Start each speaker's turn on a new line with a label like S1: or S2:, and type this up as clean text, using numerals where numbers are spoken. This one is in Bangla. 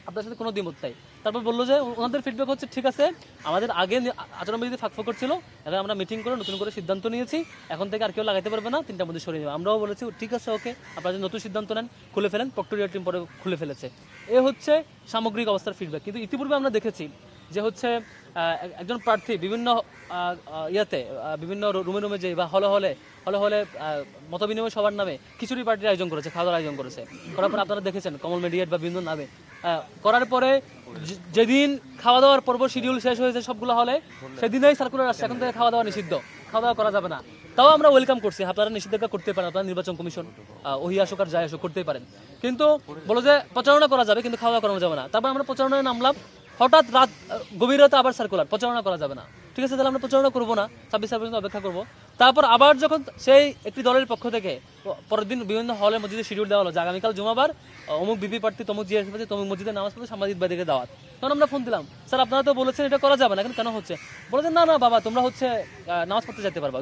S1: আপনার সাথে কোনো দ্বিমত নাই। তারপর বললো যে ওনাদের ফিডব্যাক হচ্ছে ঠিক আছে, আমাদের আগে আচরণবিধিতে ফাঁক করছিল, এখন আমরা মিটিং করে নতুন করে সিদ্ধান্ত নিয়েছি, এখন থেকে আর কেউ লাগাইতে পারবে না, 3টার মধ্যে সরিয়ে নেবে। আমরাও বলেছি ঠিক আছে ওকে, আপনারা যদি নতুন সিদ্ধান্ত নেন খুলে ফেলেন, প্রক্টোরিয়াল টিম পরে খুলে ফেলেছে। এ হচ্ছে সামগ্রিক অবস্থার ফিডব্যাক। কিন্তু ইতিপূর্বে আমরা দেখেছি যে হচ্ছে একজন প্রার্থী বিভিন্ন ইয়াতে বিভিন্ন রুমে রুমে যে বা হলে হলে হলে হলে মতবিনিময় সবার নামে খিচুড়ি পার্টির আয়োজন করেছে, খাওয়া দাওয়ার আয়োজন করেছে। করার পর আপনারা দেখেছেন কমল মিডিয়েট বা বিভিন্ন নামে করার পরে যেদিন খাওয়া দাওয়ার পর্ব শিডিউল শেষ হয়েছে সবগুলো হলে, সেদিনই সার্কুলার আসছে এখন থেকে খাওয়া দাওয়া নিষিদ্ধ, খাওয়া দাওয়া করা যাবে না। তাও আমরা ওয়েলকাম করছি, আপনারা নিষেধাজ্ঞা করতে পারেন, আপনারা নির্বাচন কমিশন ওহি আসুক আর যাই আসুক করতেই পারেন, কিন্তু বলো যে প্রচারণা করা যাবে কিন্তু খাওয়া দাওয়া করানো যাবে না। তারপর আমরা প্রচারণায় নামলাম, হঠাৎ রাত গভীর রাতে আবার সার্কুলার, প্রচারণা করা যাবে না। ঠিক আছে, তাহলে আমরা প্রচারণা করবো না, 26 পর্যন্ত অপেক্ষা করবো। তারপর আবার যখন সেই একটি দলের পক্ষ থেকে পরের দিন বিভিন্ন হলে মসজিদে শিডিউল দেওয়া হলো যে আগামীকাল জুমাবার অমুক বিপি প্রার্থী তমুক জিএস প্রার্থী তমুক মসজিদে নামাজ পড়তে সাংবাদিক বাদীকে দাওয়াত, তখন আমরা ফোন দিলাম, স্যার আপনারা তো বলেছেন এটা করা যাবে না, এখন কেন হচ্ছে? বলেছেন না না বাবা, তোমরা হচ্ছে নামাজ পড়তে যেতে পারবা,